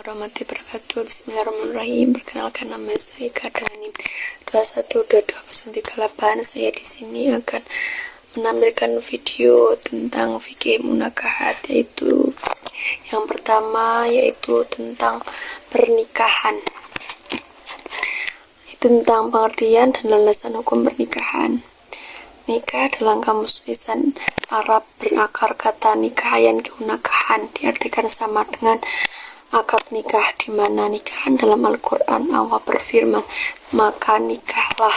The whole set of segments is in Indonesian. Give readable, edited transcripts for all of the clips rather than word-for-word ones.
warahmatullahi wabarakatuh. Bismillahirrahmanirrahim. Perkenalkan, nama saya Ika dengan NIM 212238. Saya di sini akan menampilkan video tentang fikih munakahat, yaitu yang pertama yaitu tentang pernikahan. Itu tentang pengertian dan landasan hukum pernikahan. Nikah dalam kamus lisan Arab berakar kata nikahayan keunakahan, diartikan sama dengan akad nikah, di mana nikahan dalam Al-Quran Allah berfirman, maka nikahlah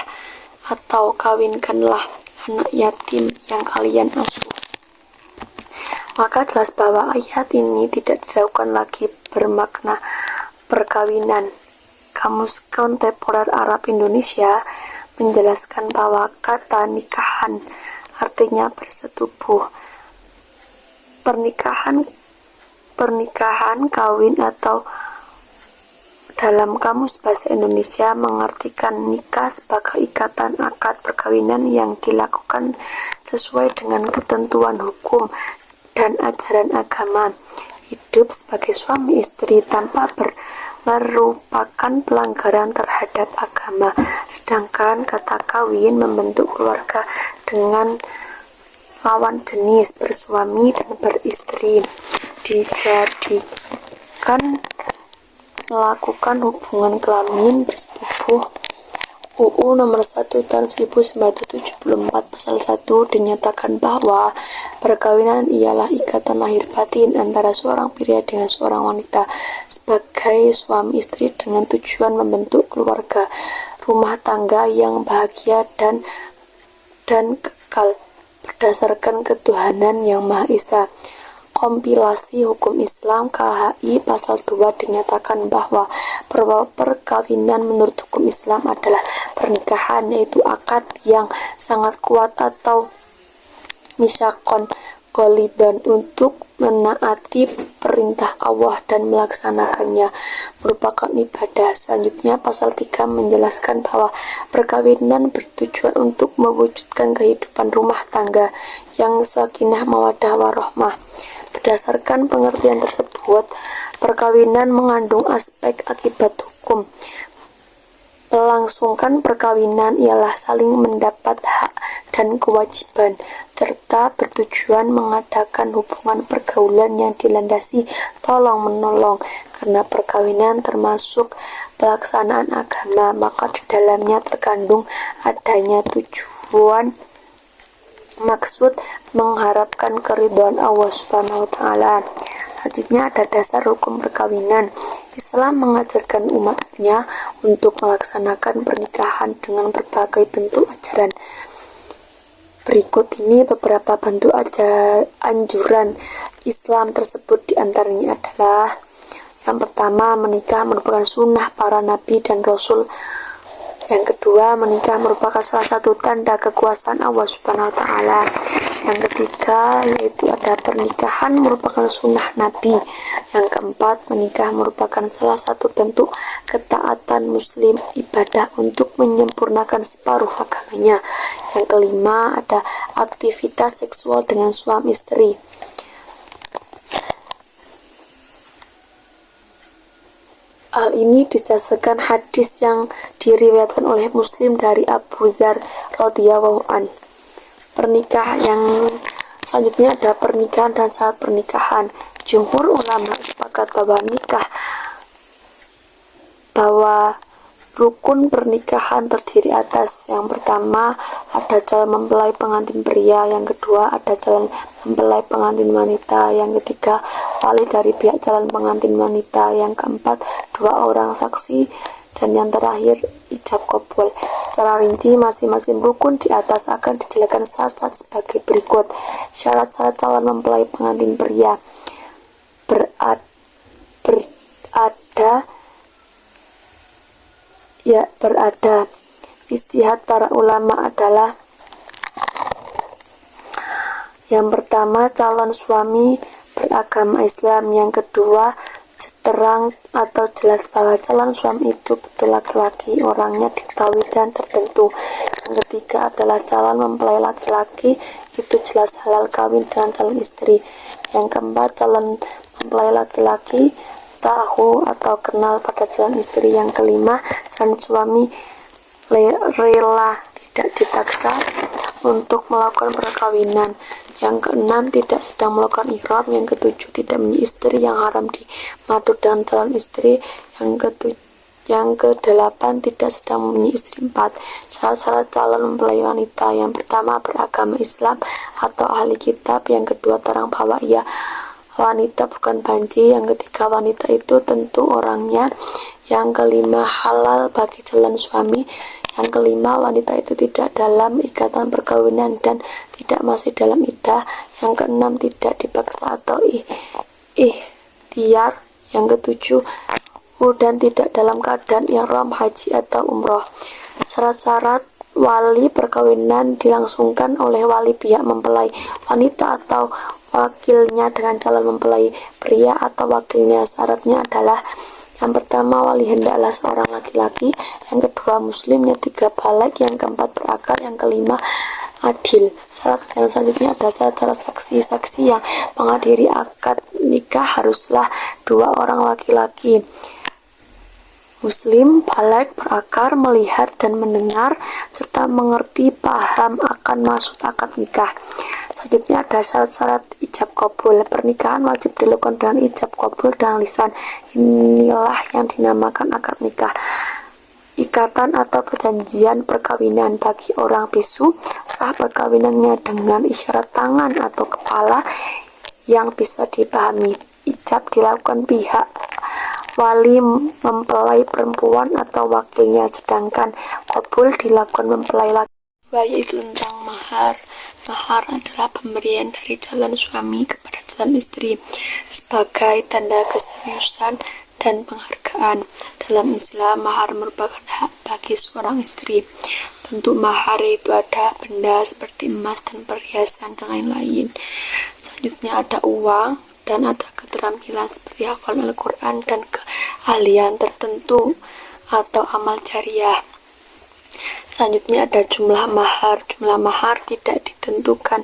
atau kawinkanlah anak yatim yang kalian asuh. Maka jelas bahwa ayat ini tidak dijauhkan lagi bermakna perkawinan. Kamus Kontemporer Arab Indonesia menjelaskan bahwa kata nikahan artinya bersetubuh. Pernikahan, kawin, atau dalam kamus bahasa Indonesia mengartikan nikah sebagai ikatan akad perkawinan yang dilakukan sesuai dengan ketentuan hukum dan ajaran agama. Hidup sebagai suami istri tanpa merupakan pelanggaran terhadap agama. Sedangkan kata kawin membentuk keluarga dengan lawan jenis, bersuami dan beristri, dijadikan melakukan hubungan kelamin bersetubuh. UU nomor 1 tahun 1974 pasal 1 dinyatakan bahwa perkawinan ialah ikatan lahir batin antara seorang pria dengan seorang wanita sebagai suami istri dengan tujuan membentuk keluarga rumah tangga yang bahagia dan kekal berdasarkan ketuhanan yang Maha Esa. Kompilasi Hukum Islam KHI pasal 2 dinyatakan bahwa perkawinan menurut hukum Islam adalah pernikahan, yaitu akad yang sangat kuat atau misakon golidon untuk menaati perintah Allah dan melaksanakannya merupakan ibadah. Selanjutnya pasal 3 menjelaskan bahwa perkawinan bertujuan untuk mewujudkan kehidupan rumah tangga yang sakinah mawaddah warahmah. Berdasarkan pengertian tersebut, perkawinan mengandung aspek akibat hukum. Melangsungkan perkawinan ialah saling mendapat hak dan kewajiban, serta bertujuan mengadakan hubungan pergaulan yang dilandasi tolong-menolong. Karena perkawinan termasuk pelaksanaan agama, maka di dalamnya terkandung adanya tujuan maksud mengharapkan keridhaan Allah Subhanahu wa Ta'ala. Selanjutnya ada dasar hukum perkawinan. Islam mengajarkan umatnya untuk melaksanakan pernikahan dengan berbagai bentuk ajaran. Berikut ini beberapa bentuk anjuran Islam tersebut, diantaranya adalah: yang pertama, menikah merupakan sunnah para nabi dan rasul. Yang kedua, menikah merupakan salah satu tanda kekuasaan Allah Subhanahu wa Ta'ala. Yang ketiga, yaitu ada pernikahan merupakan sunnah Nabi. Yang keempat, menikah merupakan salah satu bentuk ketaatan Muslim, ibadah untuk menyempurnakan separuh agamanya. Yang kelima, ada aktivitas seksual dengan suami istri. Hal ini didasarkan hadis yang diriwayatkan oleh Muslim dari Abu Dzar radhiyallahu an. Yang selanjutnya ada pernikahan dan syarat pernikahan. Jumhur ulama sepakat bahwa rukun pernikahan terdiri atas: yang pertama, ada calon mempelai pengantin pria; yang kedua, ada calon mempelai pengantin wanita; yang ketiga, wali dari pihak calon pengantin wanita; yang keempat, 2 orang saksi; dan yang terakhir, ijab qabul. Secara rinci, masing-masing rukun di atas akan dijelaskan syarat sebagai berikut. Syarat-syarat calon mempelai pengantin pria berada. Ijtihad para ulama adalah: yang pertama, calon suami beragama Islam; yang kedua, terang atau jelas bahwa calon suami itu betul laki-laki, orangnya diketahui dan tertentu. Yang ketiga adalah calon mempelai laki-laki itu jelas halal kawin dengan calon istri. Yang keempat, calon mempelai laki-laki tahu atau kenal pada calon istri. Yang kelima, calon suami rela tidak dipaksa untuk melakukan perkawinan. Yang keenam, tidak sedang melakukan ihram. Yang ketujuh, tidak menjadi istri yang haram dimadu dengan calon istri. Yang kedelapan, tidak sedang mempunyai istri empat. Syarat-syarat calon mempelai wanita: yang pertama, beragama Islam atau ahli kitab. Yang kedua, terang bahwa ia wanita bukan banci. Yang ketiga, wanita itu tentu orangnya. Yang kelima, halal bagi calon suami. Yang kelima, wanita itu tidak dalam ikatan perkawinan dan tidak masih dalam iddah. Yang keenam, tidak dipaksa atau ikhtiar. Yang ketujuh, dan tidak dalam keadaan ihram haji atau umroh. Syarat-syarat wali perkawinan dilangsungkan oleh wali pihak mempelai wanita atau wakilnya dengan calon mempelai pria atau wakilnya. Syaratnya adalah: yang pertama, wali hendaklah seorang laki-laki. Yang kedua, muslim. Yang tiga, baligh. Yang keempat, berakal. Yang kelima, adil. Syarat yang selanjutnya ada syarat-syarat saksi-saksi yang menghadiri akad nikah haruslah 2 orang laki-laki, muslim, baligh, berakal, melihat dan mendengar, serta mengerti paham akan maksud akad nikah. Selanjutnya ada syarat-syarat ijab kabul. Pernikahan wajib dilakukan dengan ijab kabul dan lisan. Inilah yang dinamakan akad nikah. Ikatan atau perjanjian perkawinan bagi orang bisu, sah perkawinannya dengan isyarat tangan atau kepala yang bisa dipahami. Ijab dilakukan pihak wali mempelai perempuan atau wakilnya, sedangkan kabul dilakukan mempelai laki, yaitu tentang mahar. Mahar adalah pemberian dari calon suami kepada calon istri sebagai tanda keseriusan dan penghargaan. Dalam Islam, mahar merupakan hak bagi seorang istri. Bentuk mahar itu ada benda seperti emas dan perhiasan dan lain-lain. Selanjutnya ada uang dan ada keterampilan seperti hafal Al-Quran dan keahlian tertentu atau amal jariah. Selanjutnya ada jumlah mahar. Jumlah mahar tidak ditentukan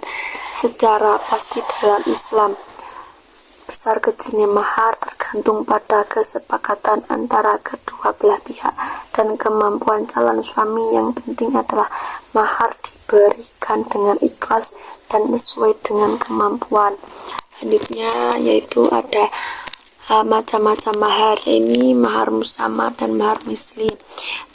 secara pasti dalam Islam. Besar kecilnya mahar tergantung pada kesepakatan antara kedua belah pihak dan kemampuan calon suami. Yang penting adalah mahar diberikan dengan ikhlas dan sesuai dengan kemampuan. Selanjutnya yaitu ada macam-macam mahar, ini mahar musamma dan mahar misli.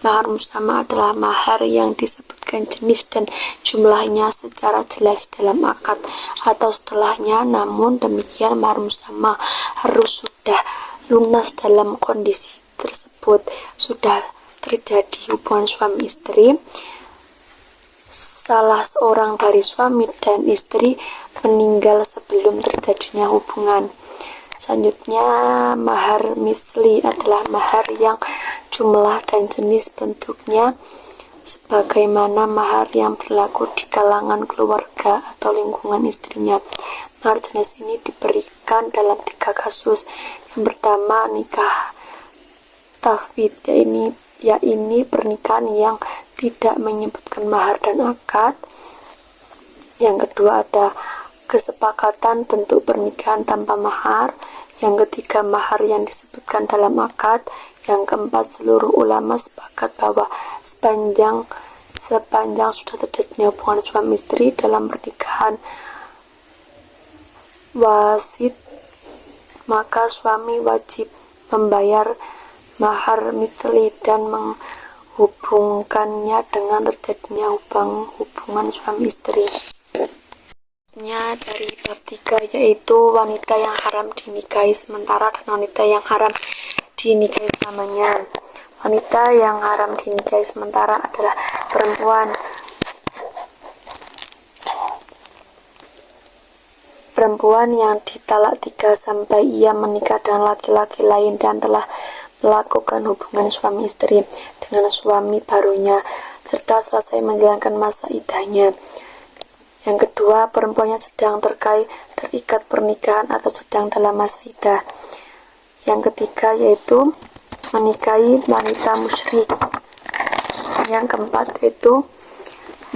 Mahar musamma adalah mahar yang disebutkan jenis dan jumlahnya secara jelas dalam akad atau setelahnya. Namun demikian, mahar musamma harus sudah lunas dalam kondisi tersebut. Sudah terjadi hubungan suami istri, salah seorang dari suami dan istri meninggal sebelum terjadinya hubungan. Selanjutnya, mahar misli adalah mahar yang jumlah dan jenis bentuknya sebagaimana mahar yang berlaku di kalangan keluarga atau lingkungan istrinya. Mahar jenis ini diberikan dalam 3 kasus. Yang pertama, nikah tafwid, yaitu pernikahan yang tidak menyebutkan mahar dan akad. Yang kedua, ada kesepakatan bentuk pernikahan tanpa mahar. Yang ketiga, mahar yang disebutkan dalam akad. Yang keempat, seluruh ulama sepakat bahwa sepanjang sudah terjadinya hubungan suami istri dalam pernikahan wasit, maka suami wajib membayar mahar misli dan menghubungkannya dengan terjadinya hubungan suami istri. Dari bab 3 yaitu wanita yang haram dinikahi sementara dan wanita yang haram dinikahi selamanya. Wanita yang haram dinikahi sementara adalah perempuan yang ditalak 3 sampai ia menikah dengan laki-laki lain dan telah melakukan hubungan suami istri dengan suami barunya serta selesai menjalankan masa iddahnya. Yang kedua, perempuan yang sedang terikat pernikahan atau sedang dalam masa iddah. Yang ketiga yaitu menikahi wanita musyrik. Yang keempat yaitu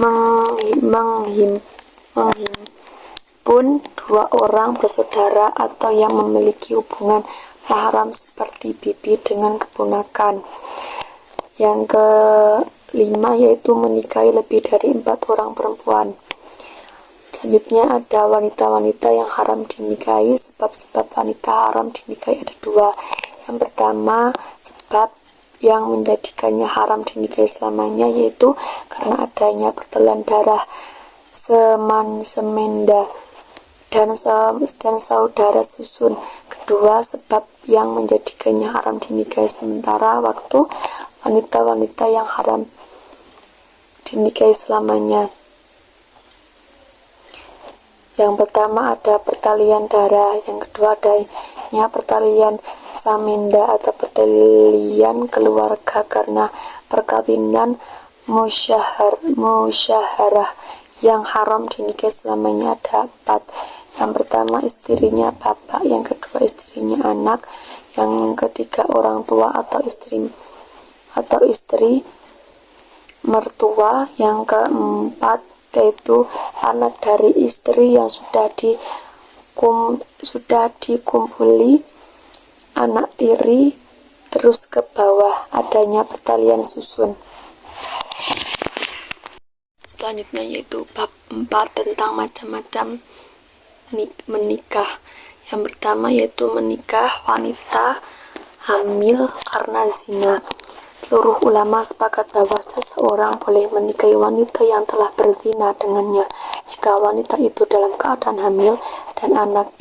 menghimpun 2 orang bersaudara atau yang memiliki hubungan mahram seperti bibi dengan keponakan. Yang kelima yaitu menikahi lebih dari 4 orang perempuan. Selanjutnya ada wanita-wanita yang haram dinikahi. Sebab-sebab wanita haram dinikahi ada 2. Yang pertama, sebab yang menjadikannya haram dinikahi selamanya yaitu karena adanya pertelan darah seman semenda dan saudara susun. Kedua, sebab yang menjadikannya haram dinikahi sementara waktu wanita-wanita yang haram dinikahi selamanya. Yang pertama ada pertalian darah, yang kedua adanya pertalian samenda atau pertalian keluarga karena perkawinan musyaharah. Yang haram dinikahi selamanya ada 4. Yang pertama istrinya bapak, yang kedua istrinya anak, yang ketiga orang tua atau istri mertua, yang keempat yaitu anak dari istri yang sudah dikumpuli anak tiri terus ke bawah, adanya pertalian susun. Selanjutnya yaitu bab 4 tentang macam-macam menikah. Yang pertama yaitu menikah wanita hamil karena zina. Seluruh ulama sepakat bahwa seseorang boleh menikahi wanita yang telah berzina dengannya jika wanita itu dalam keadaan hamil dan anak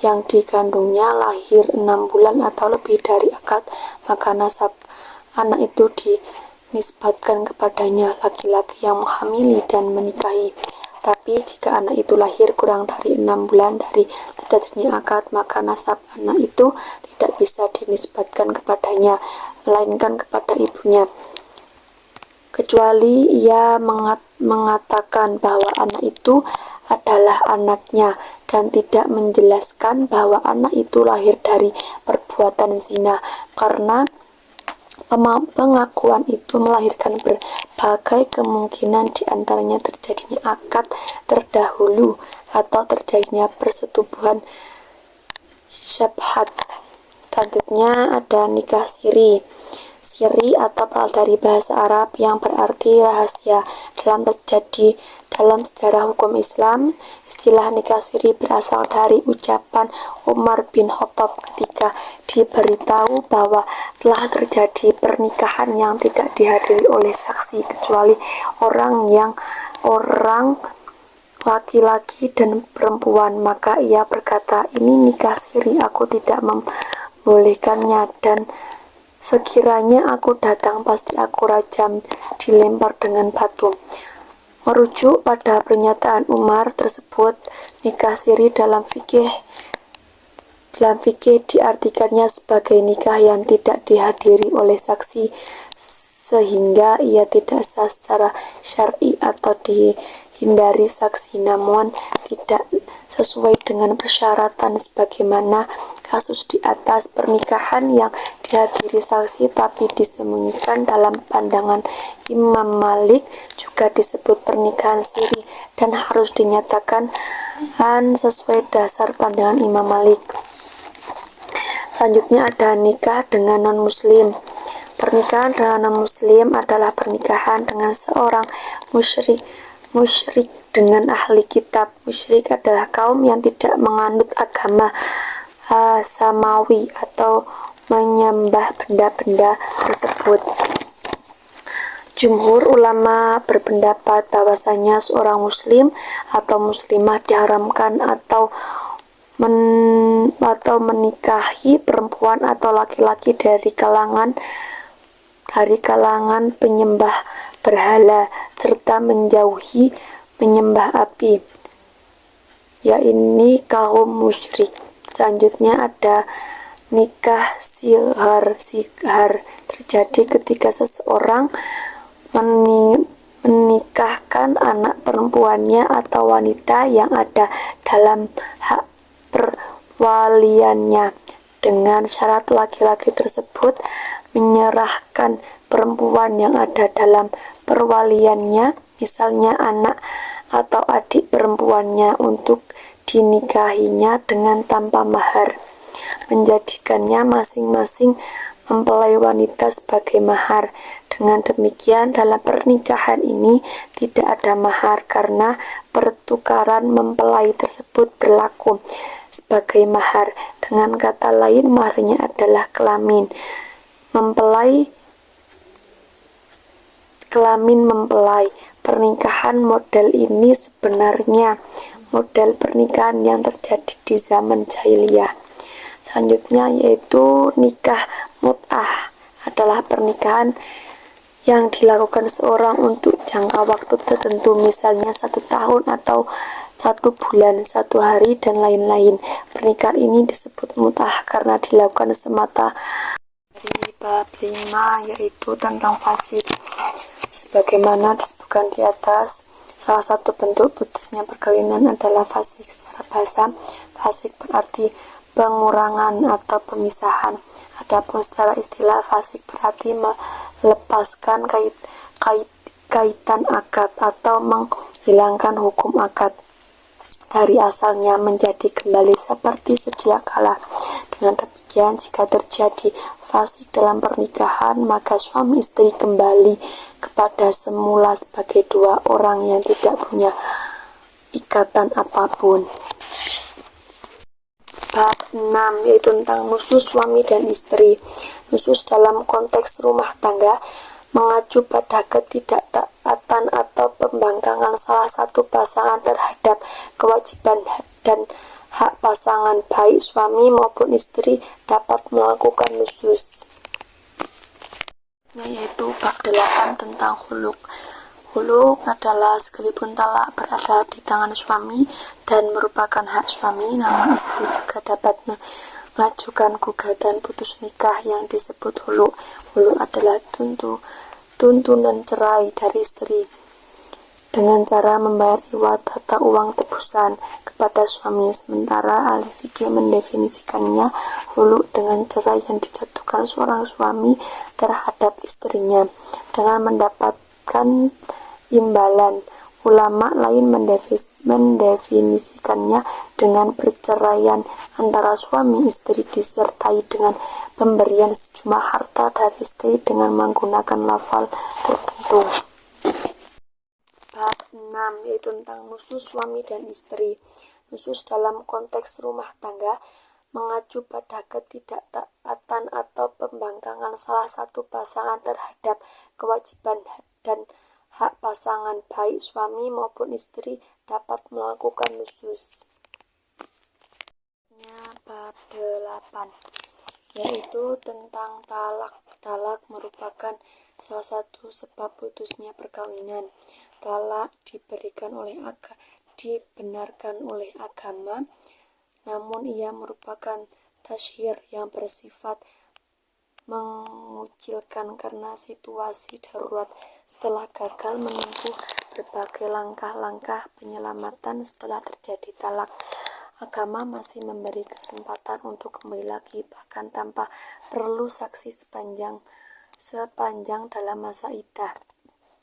yang dikandungnya lahir 6 bulan atau lebih dari akad, maka nasab anak itu dinisbatkan kepadanya, laki-laki yang menghamili dan menikahi. Tapi jika anak itu lahir kurang dari 6 bulan dari terjadinya akad, maka nasab anak itu tidak bisa dinisbatkan kepadanya, melainkan kepada ibunya, kecuali ia mengatakan bahwa anak itu adalah anaknya dan tidak menjelaskan bahwa anak itu lahir dari perbuatan zina, karena pengakuan itu melahirkan berbagai kemungkinan, diantaranya terjadinya akad terdahulu atau terjadinya persetubuhan syabhat. Selanjutnya ada nikah siri. Siri atau berasal dari bahasa Arab yang berarti rahasia. Dalam sejarah hukum Islam, istilah nikah siri berasal dari ucapan Umar bin Khattab ketika diberitahu bahwa telah terjadi pernikahan yang tidak dihadiri oleh saksi kecuali orang laki-laki dan perempuan. Maka ia berkata, "Ini nikah siri, aku tidak membolehkannya, dan sekiranya aku datang pasti aku rajam, dilempar dengan batu." Merujuk pada pernyataan Umar tersebut, nikah siri dalam fikih diartikannya sebagai nikah yang tidak dihadiri oleh saksi sehingga ia tidak sah secara syar'i atau dihindari saksi, namun tidak sesuai dengan persyaratan sebagaimana kasus di atas. Pernikahan yang dihadiri saksi tapi disembunyikan dalam pandangan Imam Malik juga disebut pernikahan siri dan harus dinyatakan sesuai dasar pandangan Imam Malik. Selanjutnya ada nikah dengan non-muslim. Pernikahan dengan non-muslim adalah pernikahan dengan seorang musyrik dengan ahli kitab. Musyrik adalah kaum yang tidak menganut agama samawi atau menyembah benda-benda tersebut. Jumhur ulama berpendapat bahwasanya seorang muslim atau muslimah diharamkan atau menikahi perempuan atau laki-laki dari kalangan penyembah berhala serta menjauhi menyembah api, yaitu kaum musyrik. Selanjutnya ada nikah sighar. Terjadi ketika seseorang menikahkan anak perempuannya atau wanita yang ada dalam hak perwaliannya dengan syarat laki-laki tersebut menyerahkan perempuan yang ada dalam perwaliannya, misalnya anak atau adik perempuannya, untuk dinikahinya dengan tanpa mahar. menjadikannya masing-masing mempelai wanita sebagai mahar. Dengan demikian, dalam pernikahan ini tidak ada mahar karena pertukaran mempelai tersebut berlaku sebagai mahar. Dengan kata lain, maharnya adalah kelamin. Kelamin mempelai. Pernikahan model ini sebenarnya model pernikahan yang terjadi di zaman jahiliyah. Selanjutnya yaitu nikah mut'ah, adalah pernikahan yang dilakukan seorang untuk jangka waktu tertentu, misalnya 1 tahun atau 1 bulan, 1 hari, dan lain-lain. Pernikahan ini disebut mut'ah karena dilakukan semata. Dari bab 5 yaitu tentang fasik. Sebagaimana disebutkan di atas, salah satu bentuk putusnya perkawinan adalah fasik. Secara bahasa, fasik berarti pengurangan atau pemisahan. Adapun secara istilah, fasik berarti melepaskan kaitan akad atau menghilangkan hukum akad dari asalnya menjadi kembali seperti sedia kala. Dengan demikian, jika terjadi fasik dalam pernikahan, maka suami istri kembali kepada semula sebagai 2 orang yang tidak punya ikatan apapun. Bab 6 yaitu tentang nusus suami dan istri. Nusus dalam konteks rumah tangga mengacu pada ketidaktaatan atau pembangkangan salah satu pasangan terhadap kewajiban dan hak pasangan, baik suami maupun istri dapat melakukan nusus. Yaitu bab 8 tentang huluk. Huluk adalah sekalipun talak berada di tangan suami dan merupakan hak suami, namun istri juga dapat mengajukan gugatan putus nikah yang disebut huluk. Huluk adalah tuntunan cerai dari istri dengan cara membayar iwat atau uang tebusan kepada suami. Sementara ahli fikih mendefinisikannya huluk dengan cerai yang dijatuhkan seorang suami terhadap istrinya dengan mendapatkan imbalan. Ulama lain mendefinisikannya dengan perceraian antara suami istri disertai dengan pemberian sejumlah harta dari istri dengan menggunakan lafal tertentu. Bab 6 yaitu tentang nusus suami dan istri. Nusus dalam konteks rumah tangga mengacu pada ketidaktaatan atau pembangkangan salah satu pasangan terhadap kewajiban dan hak pasangan, baik suami maupun istri dapat melakukan nusus. Bab 8 yaitu tentang talak. Talak merupakan salah satu sebab putusnya perkawinan. Talak dibenarkan oleh agama, namun ia merupakan tasyhir yang bersifat mengucilkan karena situasi darurat. Setelah gagal menempuh berbagai langkah-langkah penyelamatan setelah terjadi talak, agama masih memberi kesempatan untuk kembali lagi, bahkan tanpa perlu saksi sepanjang dalam masa iddah.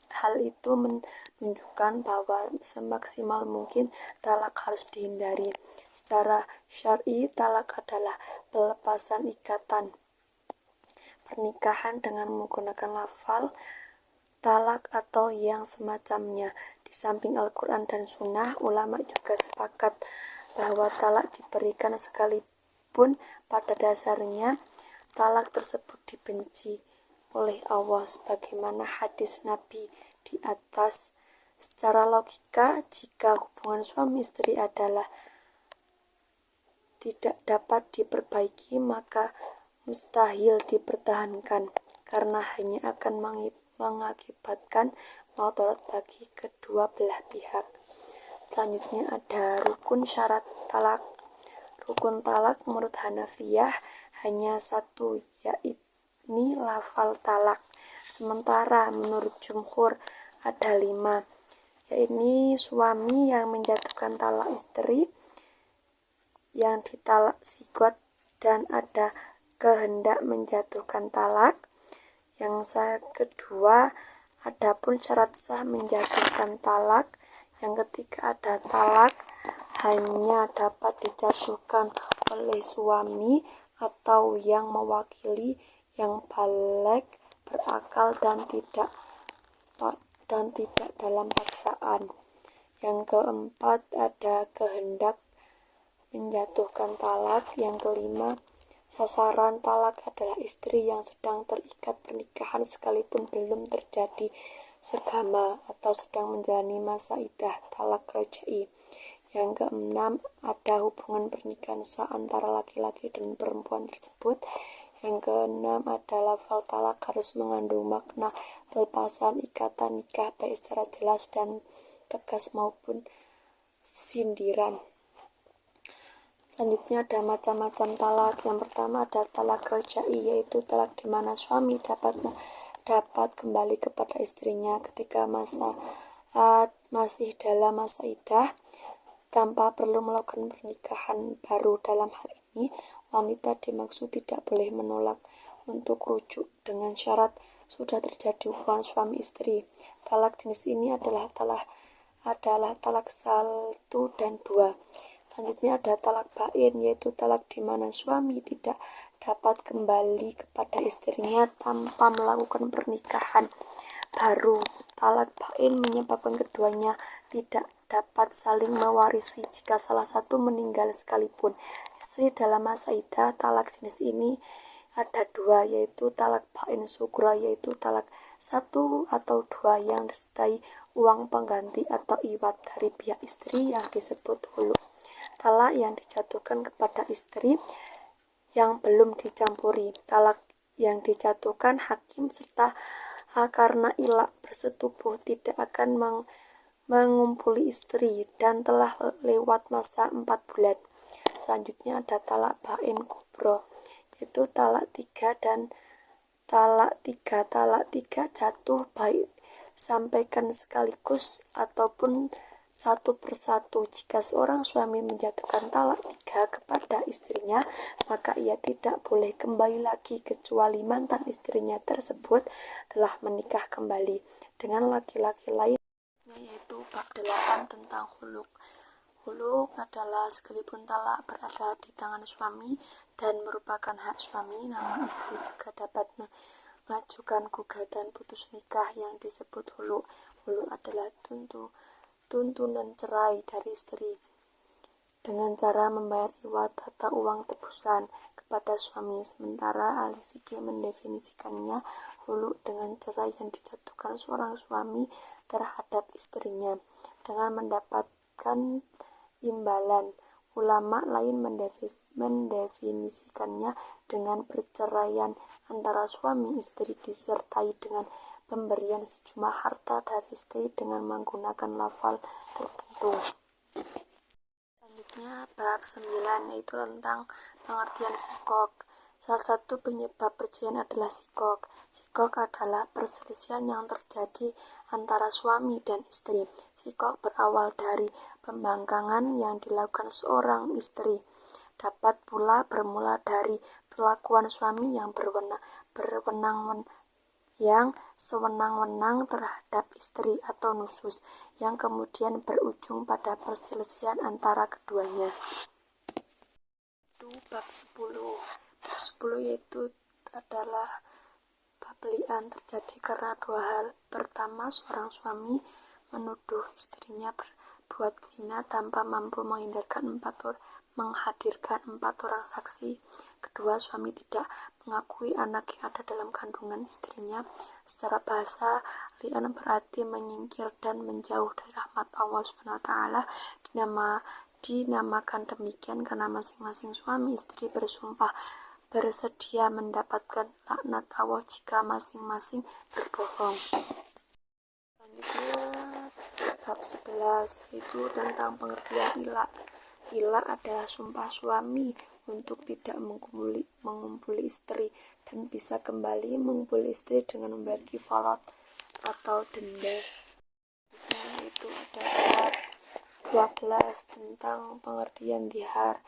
Hal itu menunjukkan bahwa semaksimal mungkin talak harus dihindari. Secara syar'i, talak adalah pelepasan ikatan pernikahan dengan menggunakan lafal talak atau yang semacamnya. Di samping Al-Quran dan Sunnah, ulama juga sepakat bahwa talak diberikan sekalipun pada dasarnya talak tersebut dibenci oleh Allah, sebagaimana hadis Nabi di atas. Secara logika, jika hubungan suami istri adalah tidak dapat diperbaiki, maka mustahil dipertahankan karena hanya akan mengakibatkan mudarat bagi kedua belah pihak. Selanjutnya ada rukun syarat talak. Rukun talak menurut Hanafiyah hanya 1, yakni lafal talak. Sementara menurut jumhur ada 5, yakni suami yang menjatuhkan talak istri, yang ditalak sigot dan ada kehendak menjatuhkan talak. Yang kedua, adapun syarat sah menjatuhkan talak. Yang ketiga, ada talak hanya dapat dijatuhkan oleh suami atau yang mewakili yang baligh, berakal dan tidak dalam paksaan. Yang keempat ada kehendak menjatuhkan talak. Yang kelima, sasaran talak adalah istri yang sedang terikat pernikahan sekalipun belum terjadi segama atau sedang menjalani masa iddah talak raj'i. Yang keenam, ada hubungan pernikahan sah antara laki-laki dan perempuan tersebut. Yang keenam, ada lafal talak harus mengandung makna pelepasan ikatan nikah baik secara jelas dan tegas maupun sindiran. Selanjutnya ada macam-macam talak. Yang pertama ada talak raj'i, yaitu talak di mana suami dapat kembali kepada istrinya ketika masih dalam masa iddah tanpa perlu melakukan pernikahan baru. Dalam hal ini, wanita dimaksud tidak boleh menolak untuk rujuk dengan syarat sudah terjadi hubungan suami istri. Talak jenis ini adalah talak 1 dan 2. Selanjutnya ada talak bain, yaitu talak di mana suami tidak dapat kembali kepada istrinya tanpa melakukan pernikahan baru. Talak bain menyebabkan keduanya tidak dapat saling mewarisi jika salah satu meninggal sekalipun. Istri dalam masa iddah, talak jenis ini ada 2, yaitu talak bain sughra, yaitu talak 1 atau 2 yang disertai uang pengganti atau iwat dari pihak istri yang disebut hulu. Talak yang dijatuhkan kepada istri yang belum dicampuri. Talak yang dijatuhkan hakim serta karena ilak bersetubuh tidak akan mengumpuli istri dan telah lewat masa 4 bulan. Selanjutnya ada talak bain kubro, yaitu talak 3 dan talak 3. Talak 3 jatuh baik sampaikan sekaligus ataupun satu persatu. Jika seorang suami menjatuhkan talak 3 kepada istrinya, maka ia tidak boleh kembali lagi kecuali mantan istrinya tersebut telah menikah kembali dengan laki-laki lain, yaitu bab 8 tentang huluk. Huluk adalah sekalipun talak berada di tangan suami dan merupakan hak suami, namun istri juga dapat mengajukan gugatan putus nikah yang disebut huluk. Huluk adalah tuntunan cerai dari istri dengan cara membayar iwat atau uang tebusan kepada suami. Sementara ahli fikih mendefinisikannya huluk dengan cerai yang dijatuhkan seorang suami terhadap istrinya dengan mendapatkan imbalan. Ulama lain mendefinisikannya dengan perceraian antara suami istri disertai dengan pemberian sejumlah harta dari istri dengan menggunakan lafal tertentu. Selanjutnya bab 9, yaitu tentang pengertian sikok. Salah satu penyebab perceraian adalah sikok. Sikok adalah perselisihan yang terjadi antara suami dan istri. Sikok berawal dari pembangkangan yang dilakukan seorang istri. Dapat pula bermula dari perlakuan suami yang sewenang-wenang terhadap istri atau nusus, yang kemudian berujung pada perselisihan antara keduanya. Itu bab 10. Bab 10 yaitu adalah pelian terjadi karena 2 hal. Pertama, seorang suami menuduh istrinya berbuat zina tanpa mampu menghadirkan 4 orang saksi. Kedua, suami tidak mengakui anak yang ada dalam kandungan istrinya. Secara bahasa, li'an berarti menyingkir dan menjauh dari rahmat Allah SWT. Dinamakan demikian karena masing-masing suami istri bersumpah bersedia mendapatkan laknat Allah jika masing-masing berbohong. Selanjutnya bab 11, yaitu tentang pengertian ilak. Ilak adalah sumpah suami untuk tidak mengumpuli istri dan bisa kembali mengumpuli istri dengan membayar kifarat atau denda. Yaitu ada bab 12 tentang pengertian dihar.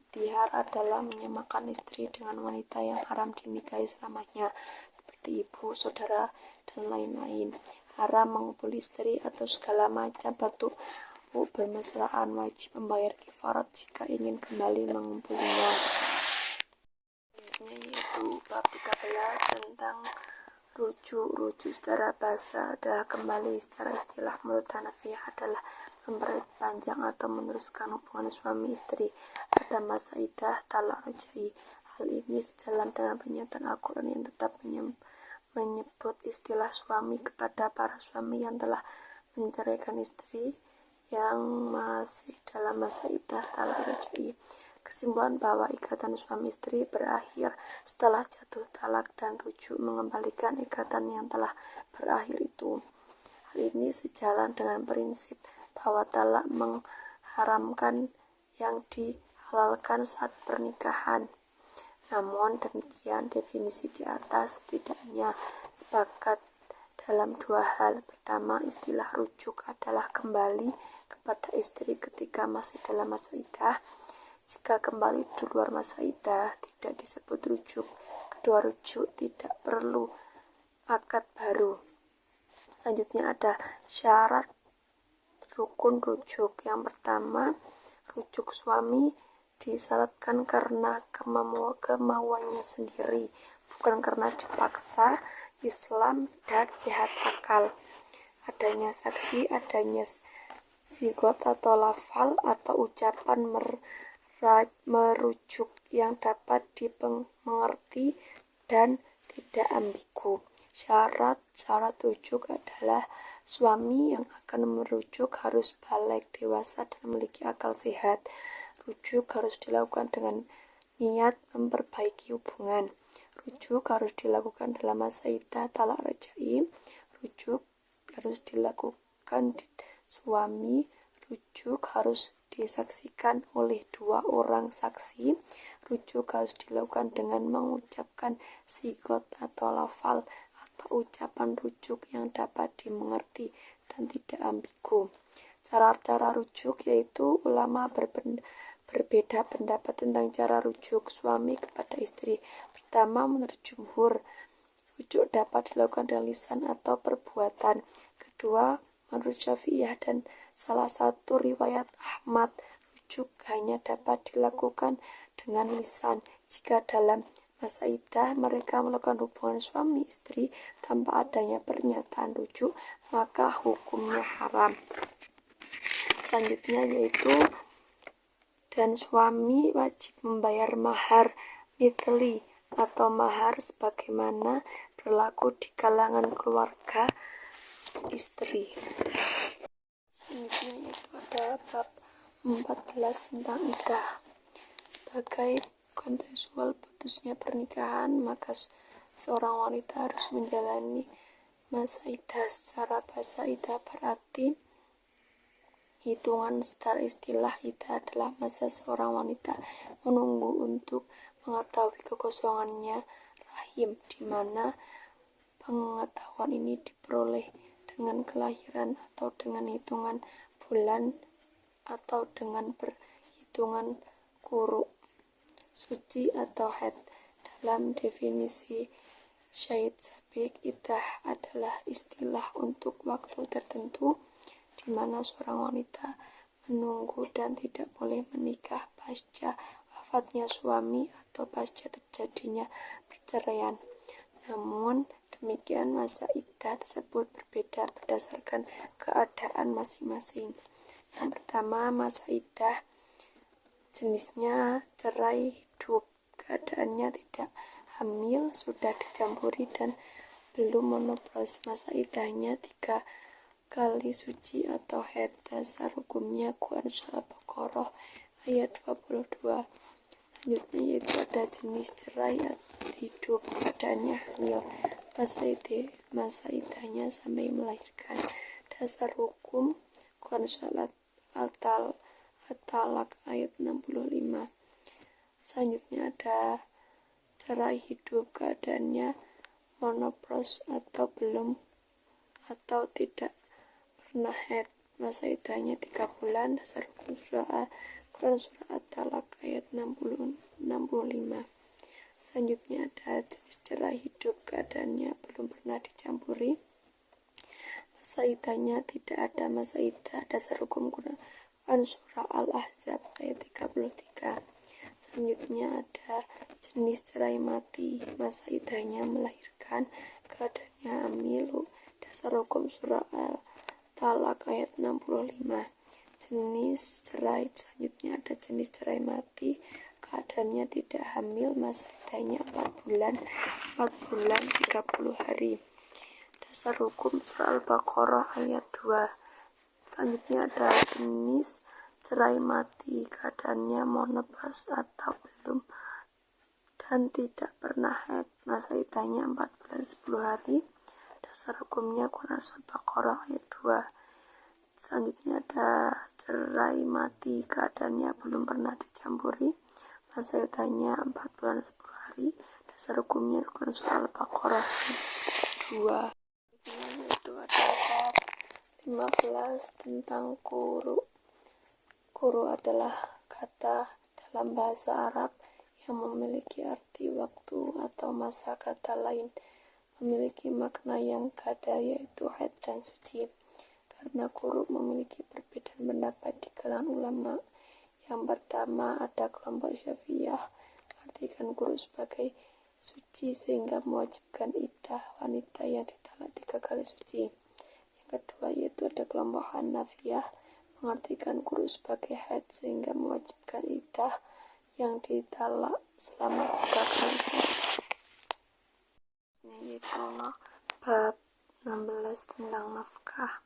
Dihar adalah menyamakan istri dengan wanita yang haram dinikahi selamanya, seperti ibu, saudara, dan lain-lain. Haram mengumpuli istri atau segala macam bentuk bermesraan wajib membayar kifarat jika ingin kembali mengumpulinya. Yaitu bab 13 tentang rujuk. Rujuk secara bahasa adalah kembali, secara istilah menurut Hanafiyah adalah memperpanjang atau meneruskan hubungan suami istri pada masa iddah talak rajai. Hal ini sejalan dengan pernyataan Al-Quran yang tetap menyebut istilah suami kepada para suami yang telah menceraikan istri yang masih dalam masa iddah talak rajai. Kesimpulan bahwa ikatan suami istri berakhir setelah jatuh talak dan rujuk mengembalikan ikatan yang telah berakhir itu. Hal ini sejalan dengan prinsip bahwa talak mengharamkan yang dihalalkan saat pernikahan. Namun demikian, definisi di atas setidaknya sepakat dalam dua hal. Pertama, istilah rujuk adalah kembali kepada istri ketika masih dalam masa iddah. Jika kembali di luar masa iddah tidak disebut rujuk. Kedua, rujuk tidak perlu akad baru. Selanjutnya ada syarat rukun rujuk. Yang pertama, rujuk suami disyaratkan karena kemauannya sendiri, bukan karena dipaksa. Islam dan sehat akal. Adanya saksi, adanya sigot atau lafal atau ucapan merujuk yang dapat dimengerti dan tidak ambigu. Syarat rujuk adalah suami yang akan merujuk harus baligh, dewasa, dan memiliki akal sehat. Rujuk harus dilakukan dengan niat memperbaiki hubungan. Rujuk harus dilakukan dalam masa iddah talak rajai. Rujuk harus dilakukan suami. Rujuk harus disaksikan oleh dua orang saksi. Rujuk harus dilakukan dengan mengucapkan sigot atau lafal atau ucapan rujuk yang dapat dimengerti dan tidak ambigu. Cara-cara rujuk yaitu ulama berbeda pendapat tentang cara rujuk suami kepada istri. Pertama, menurut jumhur, rujuk dapat dilakukan dengan lisan atau perbuatan. Kedua, menurut Syafi'iyah dan salah satu riwayat Ahmad, rujuk hanya dapat dilakukan dengan lisan. Jika dalam masa iddah mereka melakukan hubungan suami istri tanpa adanya pernyataan rujuk, maka hukumnya haram. Selanjutnya yaitu dan suami wajib membayar mahar mithli atau mahar sebagaimana berlaku di kalangan keluarga istri. Selanjutnya yaitu ada bab 14 tentang iddah. Sebagai konsensual putusnya pernikahan, maka seorang wanita harus menjalani masa iddah. Secara bahasa iddah berarti hitungan. Secara istilah, iddah adalah masa seorang wanita menunggu untuk mengetahui kekosongannya rahim, di mana pengetahuan ini diperoleh dengan kelahiran atau dengan hitungan bulan atau dengan perhitungan quru, suci atau haid. Dalam definisi Syahid Sabiq, iddah adalah istilah untuk waktu tertentu di mana seorang wanita menunggu dan tidak boleh menikah pasca wafatnya suami atau pasca terjadinya perceraian. Namun demikian, masa iddah tersebut berbeda berdasarkan keadaan masing-masing. Yang pertama, masa iddah jenisnya cerai hidup, keadaannya tidak hamil, sudah dicampuri dan belum menopause. Masa iddahnya 3 kali suci atau haid. Dasar hukumnya Quran Surah Al-Baqarah ayat 22. Selanjutnya yaitu ada jenis cerai hidup, keadaannya hamil, masa iddahnya sampai melahirkan. Dasar hukum Quran Surah At-Talaq ayat 65. Selanjutnya ada cerai hidup, keadaannya monopause atau belum atau tidak pernah haid, masa iddahnya 3 bulan. Dasar hukum Quran Surah At-Talaq ayat 65. Selanjutnya ada jenis cerai hidup, keadaannya belum pernah dicampuri, masa iddahnya tidak ada masa iddah. Dasar hukum Quran surah Al-Ahzab ayat 33. Selanjutnya ada jenis cerai mati, masa iddahnya melahirkan, keadaannya hamil. Dasar hukum surah Al-Talaq ayat 65. Jenis cerai selanjutnya ada jenis cerai mati, keadaannya tidak hamil, masa iddahnya 4 bulan 30 hari. Dasar hukum surah Al-Baqarah ayat 2. Selanjutnya ada jenis cerai mati, keadaannya mau nebas atau belum dan tidak pernah haid, masa iddahnya 4 bulan 10 hari. Dasar hukumnya Quran surah Al-Baqarah ayat 2. Selanjutnya ada cerai mati, keadaannya belum pernah dicampuri, masa iddahnya 4 bulan 10 hari. Dasar hukumnya Quran surah Al-Baqarah ayat 2. Yaitu ada bab 15 tentang quru. Quru adalah kata dalam bahasa Arab yang memiliki arti waktu atau masa. Kata lain memiliki makna yang gada, yaitu haid dan suci. Karena quru memiliki perbedaan pendapat di kalangan ulama. Yang pertama ada kelompok Syafi'iyah mengartikan quru sebagai suci sehingga mewajibkan iddah wanita yang ditalak 3 kali suci. Yang kedua yaitu ada kelompok Hanafiyah mengartikan quru sebagai haid sehingga mewajibkan iddah yang ditalak selama 3 kali haid. Yaitu bab 16 tentang nafkah.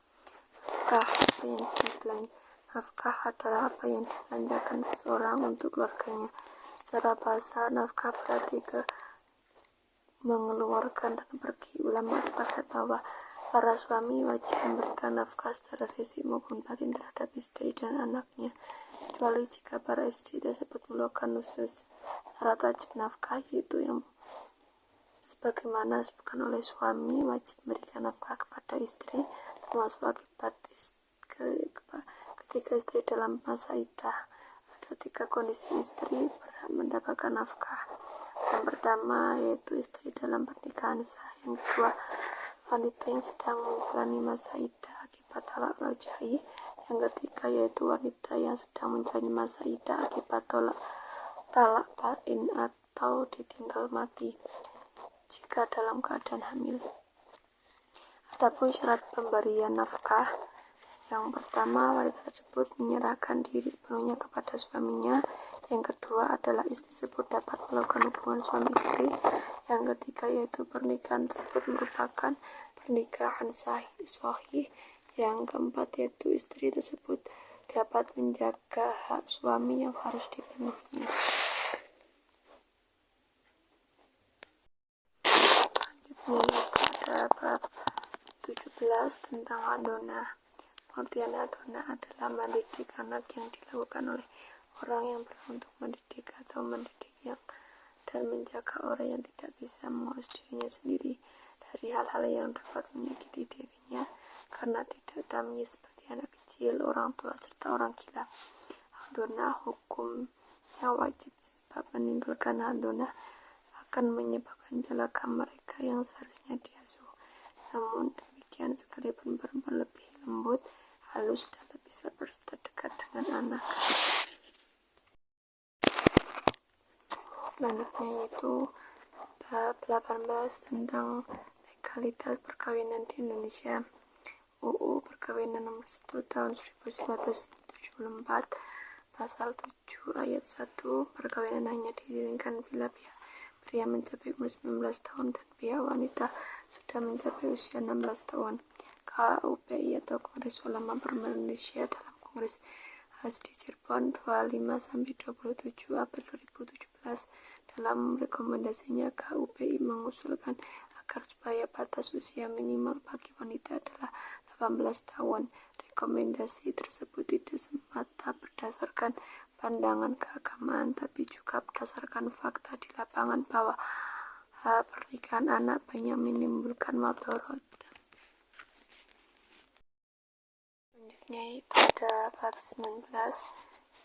Nafkah adalah apa yang dibelanjakan seseorang untuk keluarganya. Secara bahasa, nafkah berarti mengeluarkan dan pergi. Ulama sepakat bahwa para suami wajib memberikan nafkah secara fisik maupun batin terhadap istri dan anaknya, kecuali jika para istri tersebut melakukan nusyuz. Syarat wajib nafkah yaitu yang sebagaimana disebutkan oleh suami wajib memberikan nafkah kepada istri, termasuk akibat ketika istri dalam masa iddah. Ada 3 kondisi istri berhak mendapatkan nafkah. Yang pertama yaitu istri dalam pernikahan sah. Yang kedua, wanita yang sedang menjalani masa iddah akibat talak raj'i. Yang ketiga yaitu wanita yang sedang menjalani masa iddah akibat talak bain atau ditinggal mati jika dalam keadaan hamil. Adapun syarat pemberian nafkah, yang pertama, wanita tersebut menyerahkan diri sepenuhnya kepada suaminya. Yang kedua adalah istri tersebut dapat melakukan hubungan suami istri. Yang ketiga yaitu pernikahan tersebut merupakan pernikahan sahih. Yang keempat yaitu istri tersebut dapat menjaga hak suami yang harus dipenuhinya. Selanjutnya ada bab 17 tentang hadonah. Pengertian hadonah adalah mendidik anak yang dilakukan oleh orang yang berhak untuk mendidik atau mendidik yang dan menjaga orang yang tidak bisa mengurus dirinya sendiri dari hal-hal yang dapat menyakiti dirinya karena tidak tamyiz seperti anak kecil, orang tua, serta orang gila. Hadonah hukumnya wajib, sebab meninggalkan hadonah akan menyebabkan celaka mereka yang seharusnya diasuh. Namun demikian, sekalipun perempuan lebih lembut, halus, dan lebih sabar serta dekat dengan anak. Selanjutnya yaitu bab 18 tentang legalitas perkawinan di Indonesia. UU Perkawinan Nomor 1 Tahun 1974 Pasal 7 Ayat 1, perkawinan hanya diizinkan bila pihak pria mencapai umur 19 tahun dan pihak wanita sudah mencapai usia 16 tahun. KUPI atau Kongres Ulama Perempuan Indonesia dalam Kongres di Cirebon 25-27 April 2017 dalam rekomendasinya, KUPI mengusulkan agar supaya batas usia minimal bagi wanita adalah 18 tahun. Rekomendasi tersebut tidak semata berdasarkan pandangan keagamaan, tapi juga berdasarkan fakta di lapangan bahwa pernikahan anak banyak menimbulkan madharat. Selanjutnya itu ada bab 19,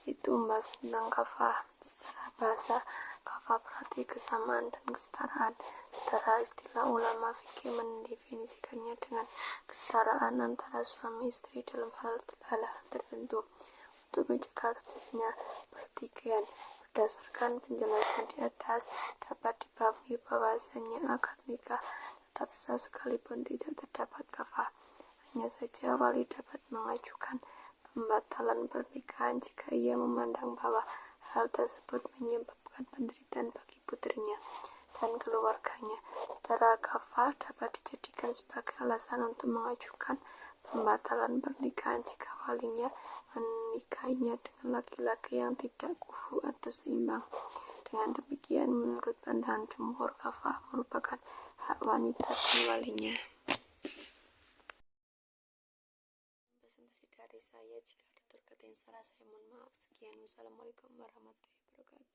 yaitu membahas tentang kafah. Secara bahasa, kafah kafah berarti kesamaan dan kesetaraan. Setara istilah ulama fikih mendefinisikannya dengan kesetaraan antara suami istri dalam hal tertentu untuk mencegah terjadinya pertikaian. Berdasarkan penjelasan di atas, dapat dipahami bahwasanya akad nikah tetap sah sekalipun tidak terdapat kafah. Hanya saja wali dapat mengajukan pembatalan pernikahan jika ia memandang bahwa hal tersebut menyebabkan penderitaan bagi putrinya dan keluarganya. Setara kafah dapat dijadikan sebagai alasan untuk mengajukan pembatalan pernikahan jika walinya menikahinya dengan laki-laki yang tidak kufu atau seimbang. Dengan demikian, menurut pandangan jumhur, kafah merupakan hak wanita dan walinya. Presentasi dari saya, jika ada kata yang salah saya mohon maaf. Sekian, wassalamualaikum warahmatullahi wabarakatuh.